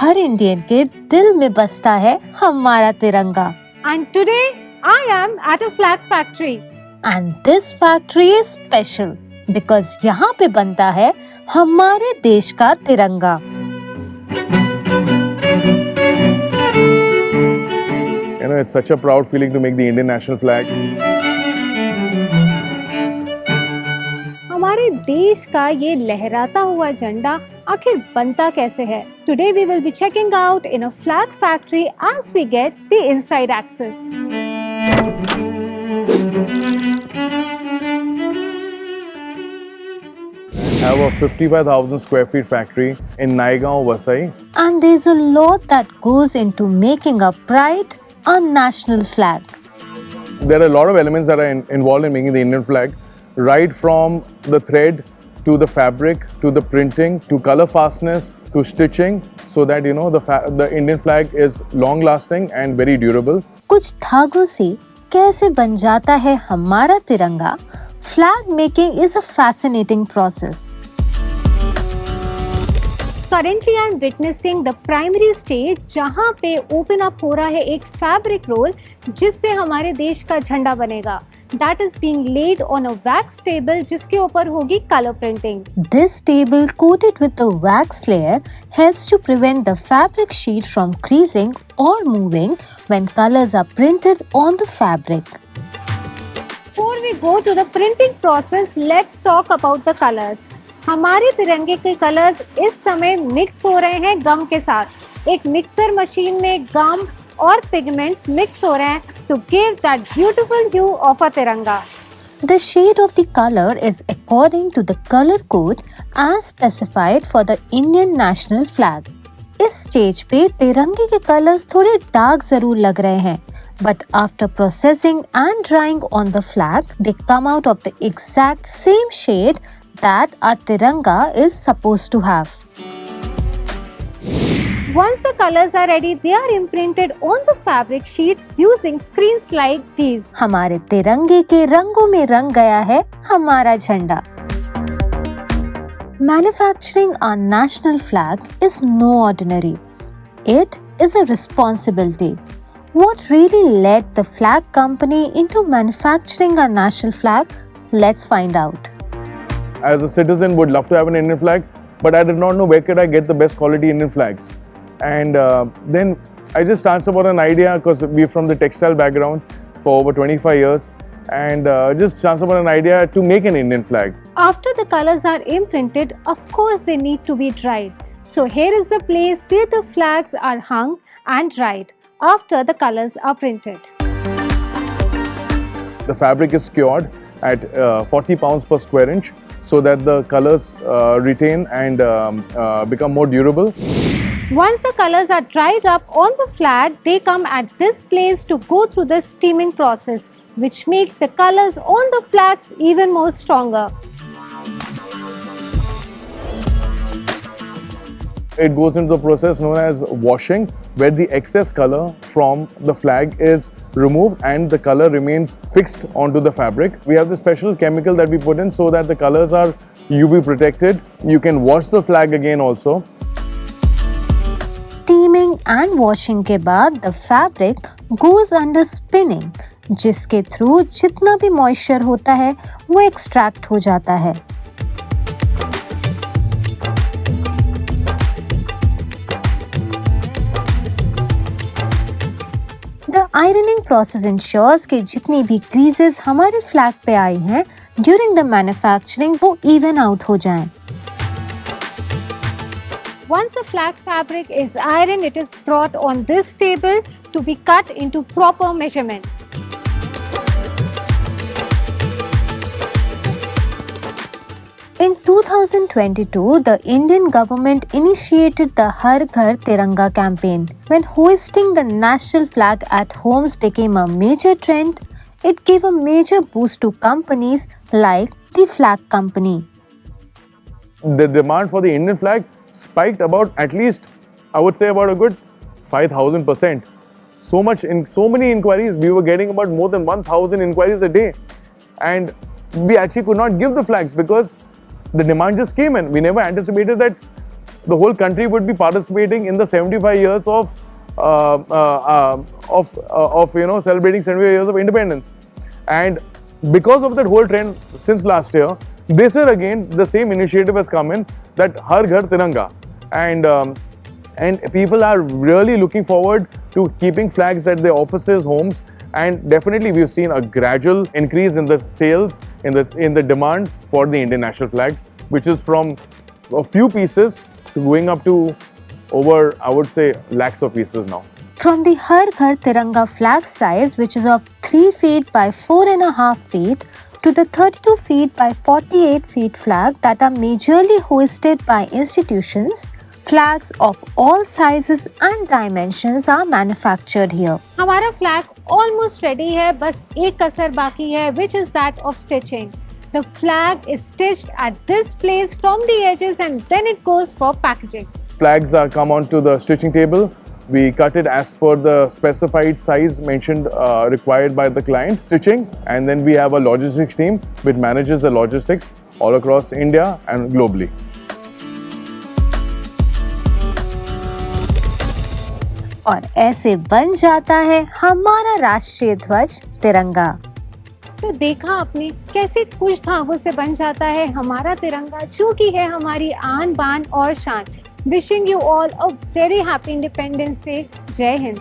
हर Indian के दिल में बसता है हमारा तिरंगा। And today I am at a flag factory. And this factory is special because यहाँ पे बनता है हमारे देश का तिरंगा। You know, it's such a proud feeling to make the Indian national flag. हमारे देश का ये लहराता हुआ झंडा आखिर बनता कैसे है? Today we will be checking out in a flag factory as we get the inside access. I have a 55,000 square feet factory in Naigaon, Vasai. And there's a lot that goes into making a pride a national flag. There are a lot of elements that are involved in making the Indian flag, right from the thread to the fabric to the printing to color fastness to stitching, so that the Indian flag is long lasting and very durable. कुछ धागों से कैसे बन जाता है हमारा तिरंगा? Flag making is a fascinating process. Currently I am witnessing the primary stage जहाँ पे open up हो रहा है एक fabric roll जिससे हमारे देश का झंडा बनेगा. That is being laid on a wax table जिसके ऊपर होगी color printing. This table coated with the wax layer helps to prevent the fabric sheet from creasing or moving when colors are printed on the fabric. Before we go to the printing process, let's talk about the colors. हमारे तिरंगे के colours इस समय mix हो रहे हैं गम के साथ। एक मिक्सर मशीन में गम और पिगमेंट्स मिक्स हो रहे हैं to give that beautiful hue of a तिरंगा। The shade of the color is according to the color code as specified for the Indian national flag. इस स्टेज पे तिरंगे के कलर्स थोड़े डार्क जरूर लग रहे हैं, but after processing and drying on the flag, they come out of the exact same shade that our tiranga is supposed to have. Once the colors are ready, they are imprinted on the fabric sheets using screens like these. हमारे तिरंगे के रंगों में रंग गया है हमारा झंडा। Manufacturing our national flag is no ordinary. It is a responsibility. What really led the flag company into manufacturing our national flag? Let's find out. As a citizen, would love to have an Indian flag, but I did not know where could I get the best quality Indian flags. And then I just chanced about an idea because we're from the textile background for over 25 years, and just chanced about an idea to make an Indian flag. After the colors are imprinted, of course they need to be dried. So here is the place where the flags are hung and dried after the colors are printed. The fabric is cured at 40 pounds per square inch so that the colors retain and become more durable. Once the colors are dried up on the flag, they come at this place to go through the steaming process, which makes the colors on the flags even more stronger. It goes into the process known as washing, where the excess color from the flag is removed and the color remains fixed onto the fabric. We have the special chemical that we put in so that the colors are UV protected. You can wash the flag again also. Steaming and washing के बाद the fabric goes under spinning, जिसके through जितना भी moisture होता है वो extract हो जाता है। The ironing process ensures कि जितनी भी creases हमारे फ्लैग पे आई हैं during the manufacturing वो even out हो जाएं। Once the flag fabric is ironed, it is brought on this table to be cut into proper measurements. In 2022, the Indian government initiated the Har Ghar Tiranga campaign. When hoisting the national flag at homes became a major trend, it gave a major boost to companies like the Flag Company. The demand for the Indian flag spiked about at least, I would say about a good 5,000%. So many inquiries. We were getting about more than 1,000 inquiries a day. And we actually could not give the flags because the demand just came in. We never anticipated that the whole country would be participating in the 75 years of celebrating 75 years of independence. And because of that whole trend since last year, this year again the same initiative has come in, that Har Ghar Tiranga, and people are really looking forward to keeping flags at their offices, homes, and definitely we've seen a gradual increase in the sales, in the demand for the Indian national flag, which is from a few pieces to going up to over, I would say, lakhs of pieces now. From the Har Ghar Tiranga flag size, which is of 3 feet by 4.5 feet, to the 32 feet by 48 feet flag that are majorly hoisted by institutions, flags of all sizes and dimensions are manufactured here. हमारा flag almost ready है, बस एक कसर बाकी है, which is that of stitching. The flag is stitched at this place from the edges and then it goes for packaging. Flags are come onto the stitching table. We cut it as per the specified size mentioned required by the client, stitching, and then we have a logistics team which manages the logistics all across India and globally. और ऐसे बन जाता है हमारा राष्ट्रीय ध्वज तिरंगा। तो देखा आपने कैसे कुछ धागों से बन जाता है हमारा तिरंगा, जो कि है हमारी आन बान और शान। Wishing you all a very happy independence day. जय हिंद।